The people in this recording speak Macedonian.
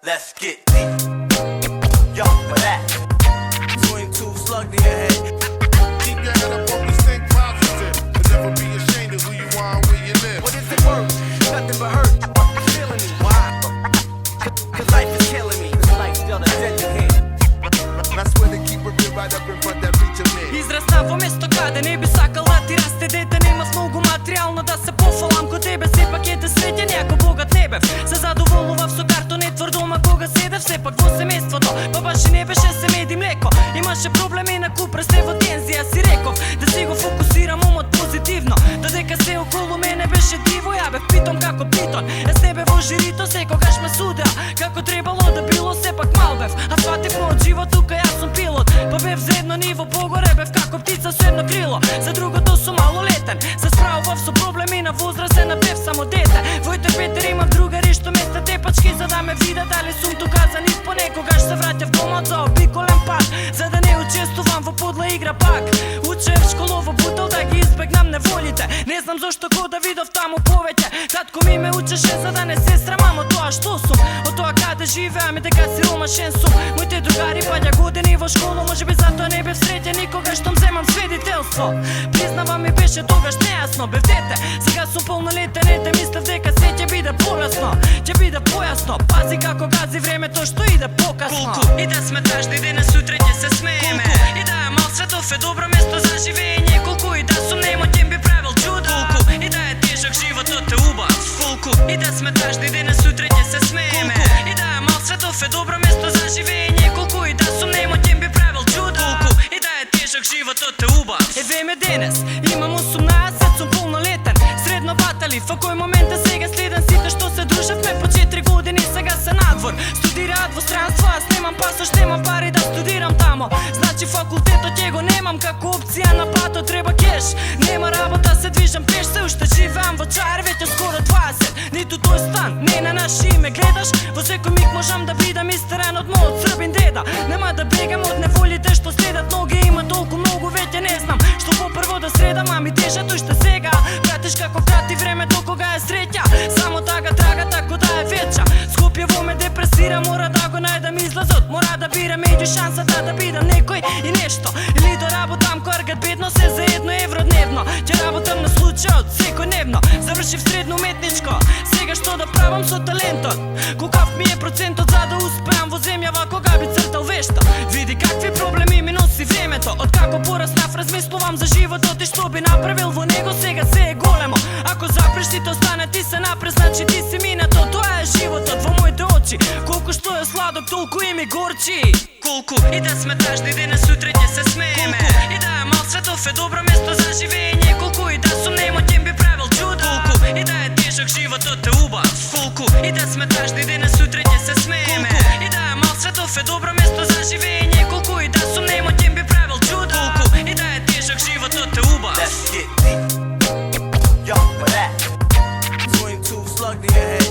Let's get deep. Yo, for that. 22 slug to your head. Keep your head up, always think positive. And never be ashamed of who you are and where you live. What is it worth? Nothing but hurt. Feeling me. Why? Cause life is killing me. This life dealt a deadly hand. That's where they keep it real right up in front that preacher man. Израстава место каде не би сакала ти расте дете. Нема много материално да се пофалам ко тебе. Сепак е да среќа няко богат не бев. Се задоволував со карто не тврдо, ма кога седев сепак во семејството. Па баш и не беше се меди млеко. Имаше проблеми на куп престево тензија. Си реков да си го фокусирам умот позитивно. Додека се околу мене беше диво. Ја бев питом како питон. С тебе во жирито секогаш ме судеа. Како требало да било сепак мал бев. А сватив мојот живот тука јас сум пилот. Па бев за едно ниво погоре бев како птица со едно крило. За другото сум малолетен. Се справував со проблеми на возрастен, а бев само дете. Војте Петер имам другари што места тепачки за да ме видат дали сум тука за нив. Понекогаш се враќав дома за обиколен пат, за да не учествувам во подла игра пак. Учев школово бутал да ги избегнам неволите. Не знам зошто кода видов таму повеќе. Татко ми ме учеше за да не се срамам од тоа што сум, од тоа каде живеам и дека сиромашен сум. Моите другари паѓа години во школа, можеби затоа не бев среќен никогаш што земам свидетелство. Признавам ми беше тогаш нејасно, бев дете. Сега сум полнолетен, ете мислев дека се ќе биде полесно, ќе биде појасно. Пази како гази времето што иде покасно. И да сме тажни денес сутре ќе се смееме. И да е мал светов е добро место за живење. Колку и да сум немотен би правил чуда. И да е тежок животот е убав. И да сме тажни денес сутре ќе се смееме. И да е мал светов е добро место за живење. Колку и да сум немотен би правил чуда. И да е тежок животот е убав. Еве ме денес, имам 18, сум полнолетен. Средно баталив, во кој момент да сега следен сите што се дружевме по 4 години сега се надвор. Студираат во странство, аз немам пасош, немам пари да студирам тамо. Значи факултетот ќе го немам како опција на патот, треба кеш. Нема работа, се движам пеш, се уште живеам во чар, веќе скоро 20. Ниту тој стан, не на наше име гледаш. Во секој миг можам да бидам истеран од мојот србин деда. Нема да бегам од неволите што следат ноги, има толку многу, веќе не знам што попрво да средам, а ми тежат уште сега. Пратиш како прати времето кога е среќа, само тага трага тако да е веча. Скопје во ме депресира, мора да го најдам излазот. Мора да бирам меѓу шансата да бидам некој и нешто. Или да работам кој бедно се за 1 евро дневно. Ќе работам на случајот секојдневно. Завршив средно уметничко, сега што да правам со талентот? Колкав ми е процентот за да успеам во земјава кога би цртал вешта? Види какви проблеми ми носи времето. Од како пораснав размислувам за животот и што би направил во него, сега се е големо. Ако запреш ти то стане, ти се напред, значи ти си минато. Тоа е животот во моите очи. Колку што е сладок, толку и ми горчи. Колку и да сме тажни денес сутре ќе се смееме. И да е мал светов е добро место за живење. Колку и да сум немотен би правил чуда. И да е тежок животот е убав. И да сме тажни денес сутре ќе се смееме. И да е мал светов е добро место за живење. Колку и да сум немотен би правил чуда. И да е тежок животот е убав. Let's get deep. Yo, for that. 22 slug to your head.